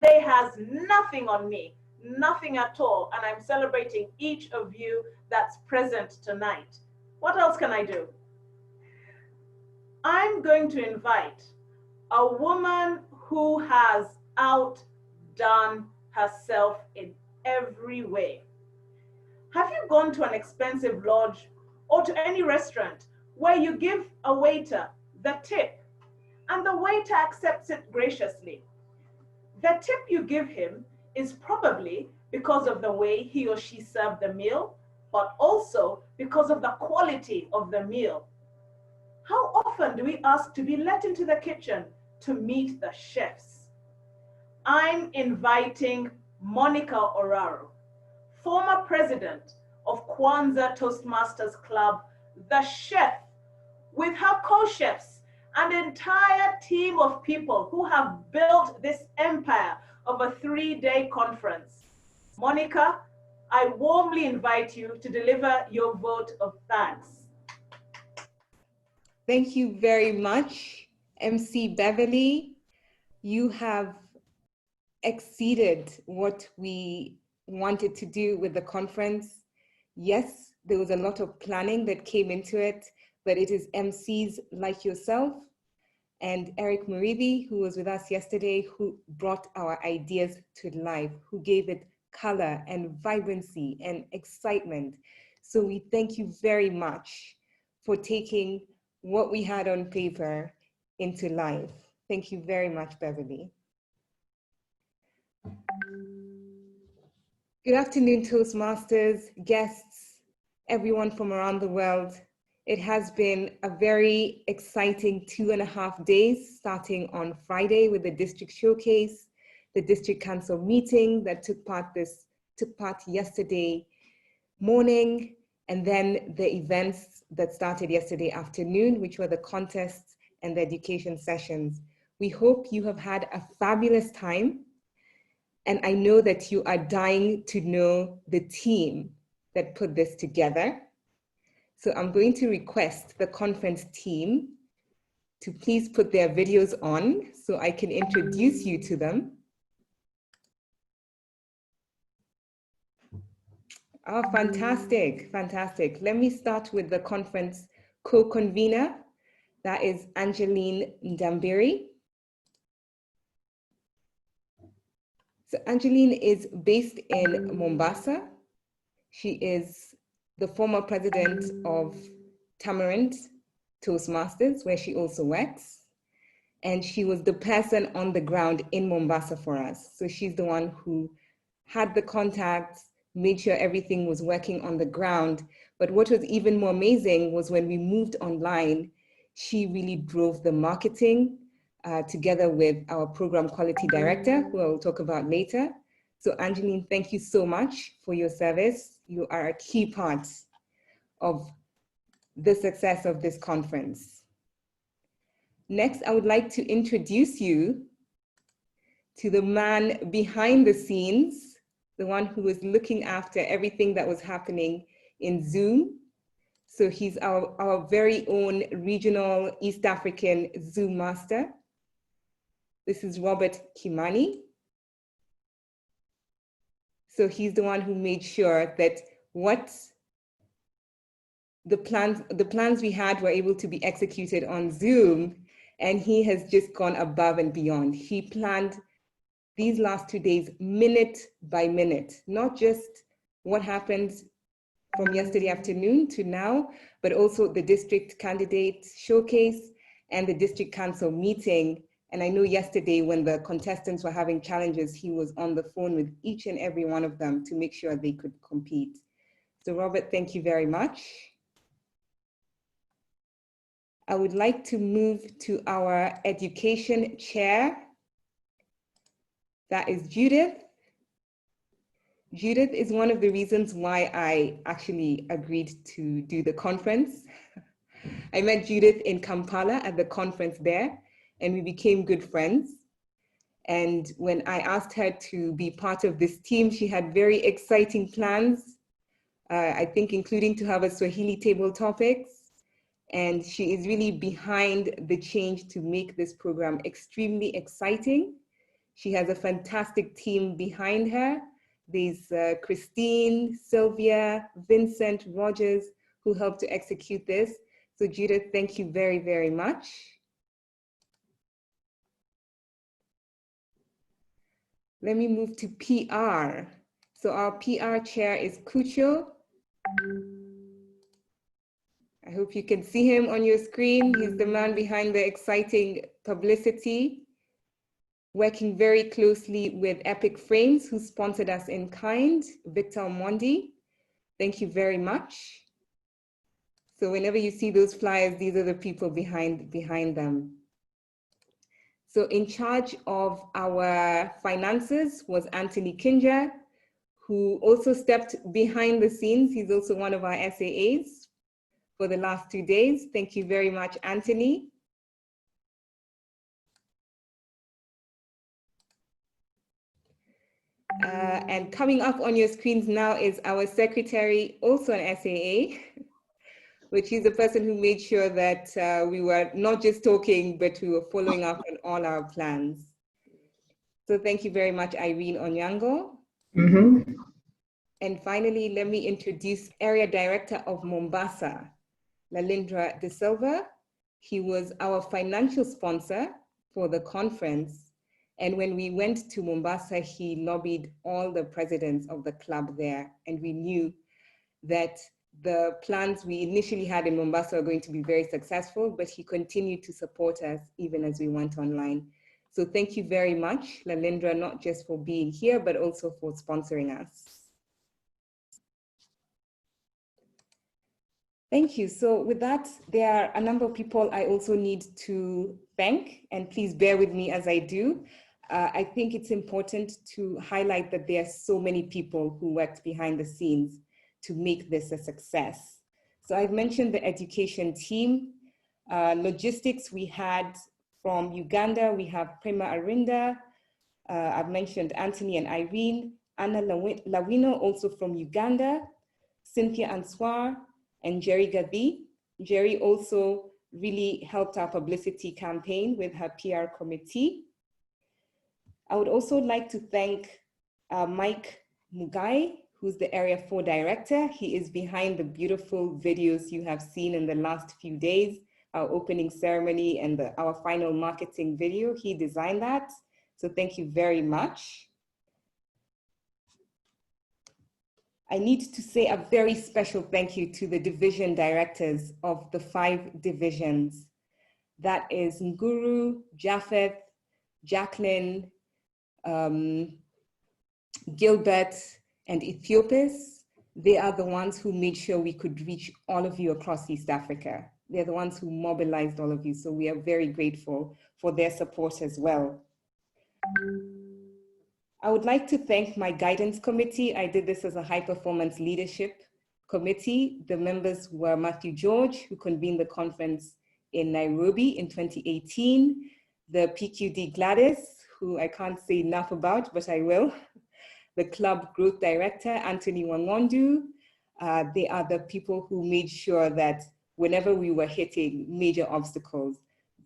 Today has nothing on me, nothing at all, and I'm celebrating each of you that's present tonight. What else can I do? I'm going to invite a woman who has outdone herself in every way. Have you gone to an expensive lodge or to any restaurant where you give a waiter the tip and the waiter accepts it graciously? The tip you give him is probably because of the way he or she served the meal, but also because of the quality of the meal. How often do we ask to be let into the kitchen to meet the chefs? I'm inviting Monica Oraro, former president of Kwanza Toastmasters Club, the chef, with her co-chefs, an entire team of people who have built this empire of a 3-day conference. Monica, I warmly invite you to deliver your vote of thanks. Thank you very much, MC Beverly. You have exceeded what we wanted to do with the conference. Yes, there was a lot of planning that came into it, but it is MCs like yourself and Eric Murithi, who was with us yesterday, who brought our ideas to life, who gave it color and vibrancy and excitement. So we thank you very much for taking what we had on paper into life. Thank you very much, Beverly. Good afternoon, Toastmasters, guests, everyone from around the world. It has been a very exciting 2.5 days, starting on Friday with the district showcase, the district council meeting that took part yesterday morning, and then the events that started yesterday afternoon, which were the contests and the education sessions. We hope you have had a fabulous time. And I know that you are dying to know the team that put this together. So I'm going to request the conference team to please put their videos on so I can introduce you to them. Oh, fantastic, fantastic. Let me start with the conference co-convener. That is Angeline Ndambiri. So Angeline is based in Mombasa. She is the former president of Tamarind Toastmasters, where she also works. And she was the person on the ground in Mombasa for us. So she's the one who had the contacts, made sure everything was working on the ground. But what was even more amazing was when we moved online, she really drove the marketing together with our program quality director, who I'll talk about later. So Angeline, thank you so much for your service. You are a key part of the success of this conference. Next, I would like to introduce you to the man behind the scenes, the one who was looking after everything that was happening in Zoom. So he's our very own regional East African Zoom master. This is Robert Kimani. So he's the one who made sure that what the plans we had were able to be executed on Zoom, and he has just gone above and beyond. He planned these last 2 days, minute by minute, not just what happened from yesterday afternoon to now, but also the district candidate showcase and the district council meeting. And I know yesterday when the contestants were having challenges, he was on the phone with each and every one of them to make sure they could compete. So Robert, thank you very much. I would like to move to our education chair. That is Judith. Judith is one of the reasons why I actually agreed to do the conference. I met Judith in Kampala at the conference there, and we became good friends. And when I asked her to be part of this team, she had very exciting plans, I think including to have a Swahili table topics. And she is really behind the change to make this program extremely exciting. She has a fantastic team behind her. There's Christine, Sylvia, Vincent, Rogers, who helped to execute this. So Judith, thank you very, very much. Let me move to PR. So our PR chair is Kucho. I hope you can see him on your screen. He's the man behind the exciting publicity, working very closely with Epic Frames, who sponsored us in kind, Victor Mondi. Thank you very much. So whenever you see those flyers, these are the people behind them. So in charge of our finances was Anthony Kinja, who also stepped behind the scenes. He's also one of our SAAs for the last 2 days. Thank you very much, Anthony. And coming up on your screens now is our secretary, also an SAA, which is the person who made sure that we were not just talking, but we were following up on all our plans. So thank you very much, Irene Onyango. And finally, let me introduce Area Director of Mombasa, Lalindra De Silva. He was our financial sponsor for the conference. And when we went to Mombasa, he lobbied all the presidents of the club there. And we knew that the plans we initially had in Mombasa are going to be very successful, but he continued to support us even as we went online. So thank you very much, Lalindra, not just for being here, but also for sponsoring us. Thank you. So with that, there are a number of people I also need to thank, and please bear with me as I do. I think it's important to highlight that there are so many people who worked behind the scenes to make this a success. So I've mentioned the education team. Logistics, we had from Uganda, we have Prema Arinda. I've mentioned Anthony and Irene. Anna Lawino, also from Uganda. Cynthia Answar and Jerry Gadi. Jerry also really helped our publicity campaign with her PR committee. I would also like to thank Mike Mugai, who's the Area 4 Director. He is behind the beautiful videos you have seen in the last few days, our opening ceremony and our final marketing video. He designed that. So thank you very much. I need to say a very special thank you to the division directors of the 5 divisions. That is Nguru, Japheth, Jacqueline, Gilbert, and Ethiopis. They are the ones who made sure we could reach all of you across East Africa. They're the ones who mobilized all of you. So we are very grateful for their support as well. I would like to thank my guidance committee. I did this as a high performance leadership committee. The members were Matthew George, who convened the conference in Nairobi in 2018, the PQD Gladys, who I can't say enough about, but I will, the club growth director, Anthony Wangondu. They are the people who made sure that whenever we were hitting major obstacles,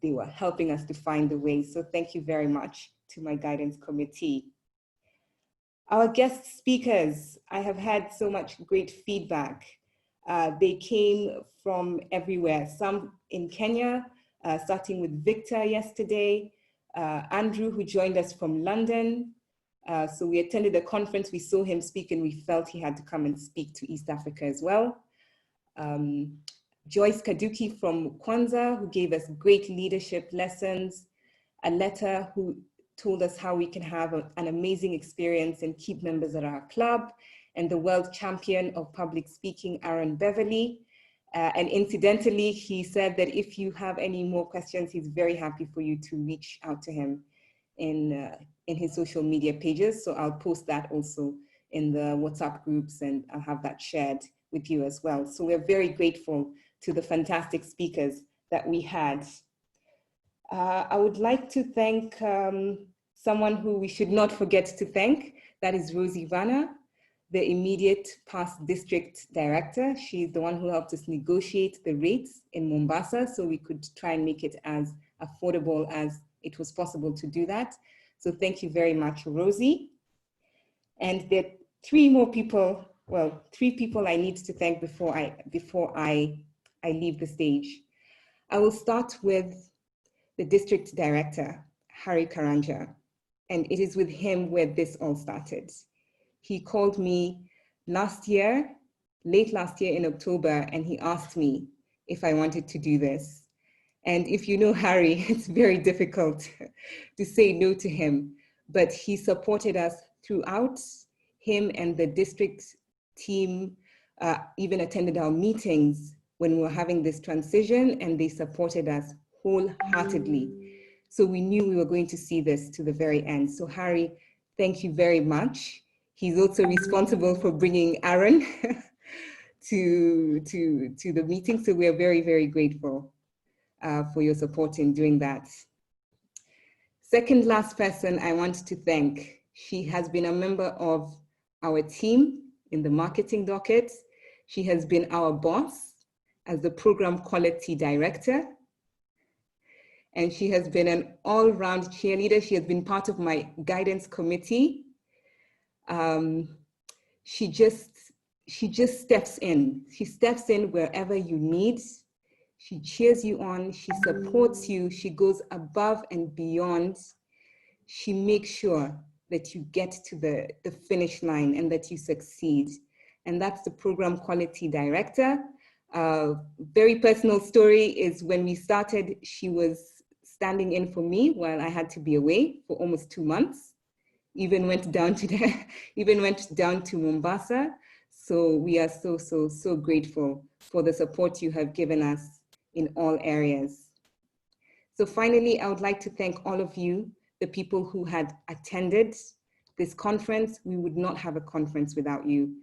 they were helping us to find the way. So thank you very much to my guidance committee. Our guest speakers, I have had so much great feedback. They came from everywhere, some in Kenya, starting with Victor yesterday, Andrew, who joined us from London. So we attended the conference, we saw him speak, and we felt he had to come and speak to East Africa as well. Joyce Kaduki from Kwanza, who gave us great leadership lessons. Aletta, who told us how we can have an amazing experience and keep members at our club. And the world champion of public speaking, Aaron Beverly. And incidentally, he said that if you have any more questions, he's very happy for you to reach out to him in his social media pages. So I'll post that also in the WhatsApp groups, and I'll have that shared with you as well. So we're very grateful to the fantastic speakers that we had. I would like to thank someone who we should not forget to thank. That is Rosie Vanna, the immediate past district director. She's the one who helped us negotiate the rates in Mombasa so we could try and make it as affordable as it was possible to do that. So thank you very much, Rosie. And there are three people I need to thank before I leave the stage. I will start with the district director, Harry Karanja. And it is with him where this all started. He called me late last year in October, and he asked me if I wanted to do this. And if you know Harry, it's very difficult to say no to him, but he supported us throughout. Him and the district team even attended our meetings when we were having this transition, and they supported us wholeheartedly. So we knew we were going to see this to the very end. So Harry, thank you very much. He's also responsible for bringing Aaron to the meeting. So we are very, very grateful for your support in doing that. Second last person I want to thank. She has been a member of our team in the marketing docket. She has been our boss as the program quality director. And she has been an all-round cheerleader. She has been part of my guidance committee. She just steps in. She steps in wherever you need. She cheers you on. She supports you. She goes above and beyond. She makes sure that you get to the finish line and that you succeed. And that's the program quality director. Very personal story is when we started, she was standing in for me while I had to be away for almost 2 months. Even went down to Mombasa. So we are so grateful for the support you have given us in all areas. So finally, I would like to thank all of you, the people who had attended this conference. We would not have a conference without you.